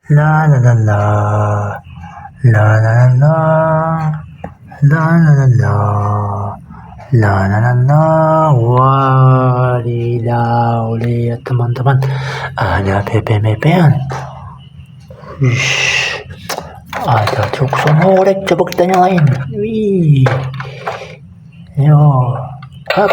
La la la la. La la la la. La la la la. La la la la. Walidaw lihat teman-teman. Ada pepe-pepean. Ada truk sonolek, coba kita nyalain. Wih. Yo. Hap.